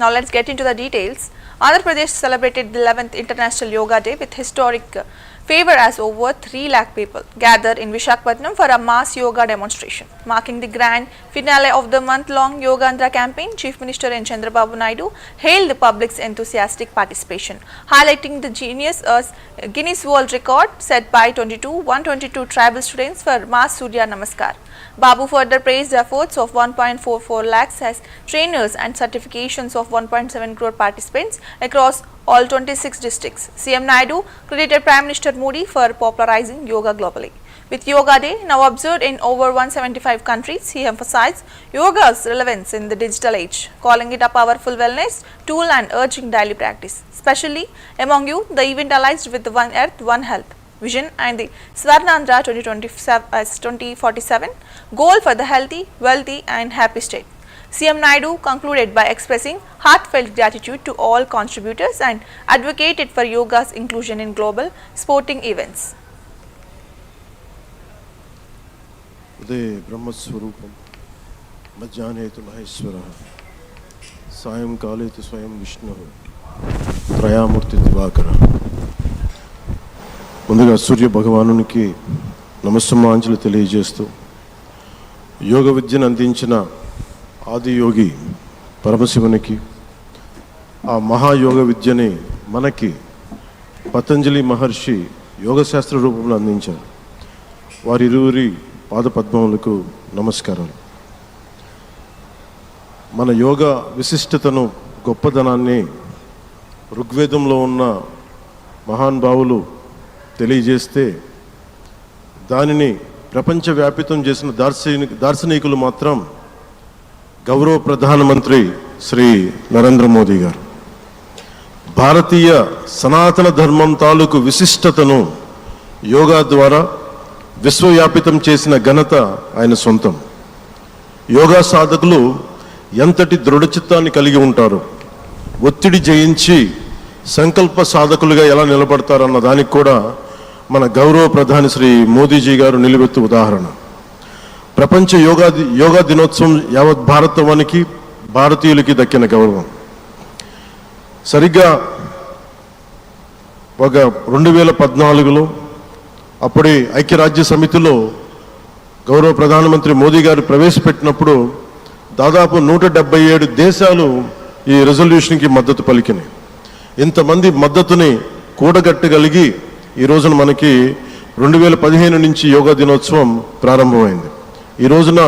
Now let's get into the details. Andhra Pradesh celebrated the 11th International Yoga Day with historic favor as over 3 lakh people gathered in Visakhapatnam for a mass yoga demonstration. Marking the grand finale of the month-long Yoga Andhra campaign, Chief Minister N. Chandrababu Naidu hailed the public's enthusiastic participation, highlighting the Guinness World Record set by 122 tribal students for Mass Surya Namaskar. Babu further praised the efforts of 1.44 lakhs as trainers and certifications of 1.7 crore participants across all 26 districts. CM Naidu credited Prime Minister Modi for popularizing yoga globally. With Yoga Day now observed in over 175 countries, he emphasized yoga's relevance in the digital age, calling it a powerful wellness tool and urging daily practice. Especially among youth, the event aligns with the One Earth, One Health vision and the Swarnandhra 2047 goal for the healthy, wealthy and happy state. CM Naidu concluded by expressing heartfelt gratitude to all contributors and advocated for yoga's inclusion in global sporting events. Uday Brahmaswarupam Madhyanetu Maheshwara Sayam Kaletu Swayam Vishnu Trayamurti Divakara. ముందుగా సూర్య భగవానునికి నమస్సమాంజలి తెలియజేస్తూ యోగ విద్యను అందించిన ఆది యోగి పరమశివునికి ఆ మహాయోగ విద్యని మనకి పతంజలి మహర్షి యోగశాస్త్ర రూపంలో అందించారు. వారిరువురి పాదపద్మములకు నమస్కారాలు. మన యోగ విశిష్టతను గొప్పదనాన్ని ఋగ్వేదంలో ఉన్న మహానుభావులు తెలియజేస్తే దానిని ప్రపంచవ్యాపితం చేసిన దార్శనికులు మాత్రం గౌరవ ప్రధానమంత్రి శ్రీ నరేంద్ర మోదీ గారు. భారతీయ సనాతన ధర్మం తాలూకు విశిష్టతను యోగా ద్వారా విశ్వవ్యాపితం చేసిన ఘనత ఆయన సొంతం. యోగా సాధకులు ఎంతటి దృఢచిత్తాన్ని కలిగి ఉంటారు, ఒత్తిడి జయించి సంకల్ప సాధకులుగా ఎలా నిలబడతారన్న దానికి కూడా మన గౌరవ ప్రధాని శ్రీ మోదీజీ గారు నిలువెత్తు ఉదాహరణ. ప్రపంచ యోగా దినోత్సవం యావత్ భారతవానికి భారతీయులకి దక్కిన గౌరవం. సరిగ్గా ఒక 2014లో అప్పుడే ఐక్యరాజ్య సమితిలో గౌరవ ప్రధానమంత్రి మోదీ గారు ప్రవేశపెట్టినప్పుడు దాదాపు 177 దేశాలు ఈ రెజల్యూషన్కి మద్దతు పలికినాయి. ఇంతమంది మద్దతుని కూడగట్టగలిగి ఈ రోజున మనకి 2015 నుంచి యోగా దినోత్సవం ప్రారంభమైంది. ఈ రోజున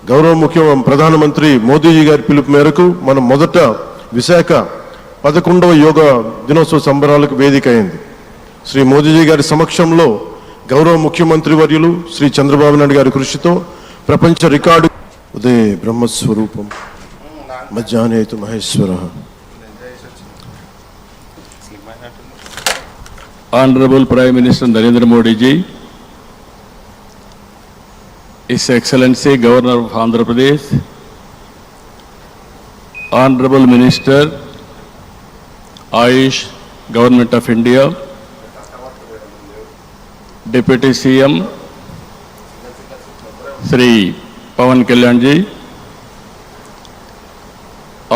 గౌరవ ప్రధానమంత్రి మోదీజీ గారి పిలుపు మేరకు మనం మొదట విశాఖ 11వ యోగా దినోత్సవ సంబరాలకు వేదిక అయింది. శ్రీ మోదీజీ గారి సమక్షంలో గౌరవ ముఖ్యమంత్రి వర్యులు శ్రీ చంద్రబాబు నాయుడు గారి కృషితో ప్రపంచ record Udaya బ్రహ్మస్వరూపం మధ్యాహ్నేతు Maheshwara. Honorable Prime Minister Narendra Modi ji, His Excellency Governor of Andhra Pradesh, Honorable Minister, Ayush, Government of India, Deputy CM, Sri Pawan Kalyan ji,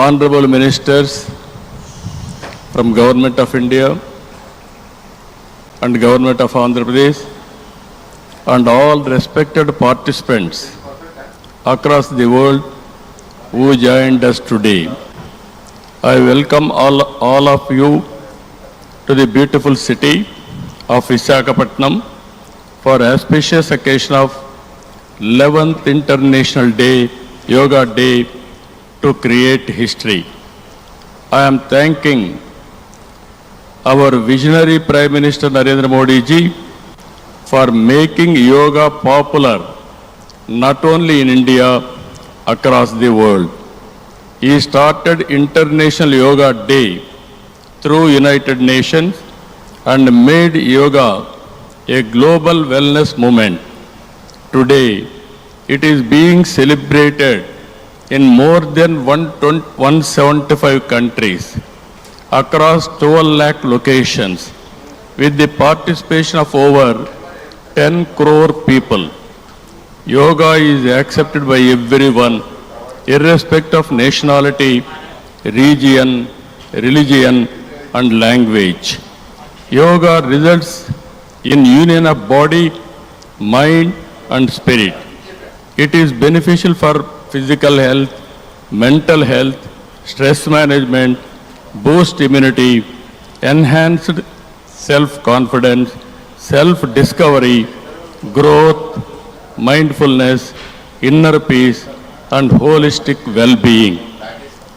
Honorable Ministers from Government of India and Government of Andhra Pradesh and all respected participants across the world who joined us today. I welcome all of you to the beautiful city of Visakhapatnam for auspicious occasion of 11th International Day, Yoga Day to create history. I am thanking our visionary Prime Minister Narendra Modi ji for making yoga popular not only in India, across the world. He started International Yoga Day through United Nations and made yoga a global wellness movement. Today, it is being celebrated in more than 175 countries across 12 lakh locations with the participation of over 10 crore people. Yoga is accepted by everyone, irrespective of nationality, region, religion, and language. Yoga results in union of body, mind, and spirit. It is beneficial for physical health, mental health, stress management, boost immunity, enhanced self-confidence, self-discovery, growth, mindfulness, inner peace, and holistic well-being.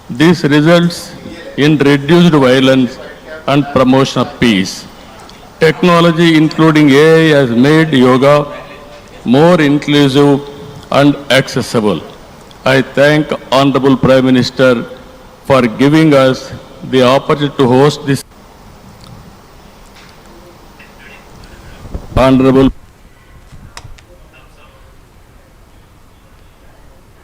This results in reduced violence and promotion of peace. Technology, including AI, has made yoga more inclusive and accessible. I thank Honorable Prime Minister for giving us the opportunity to host this. Honorable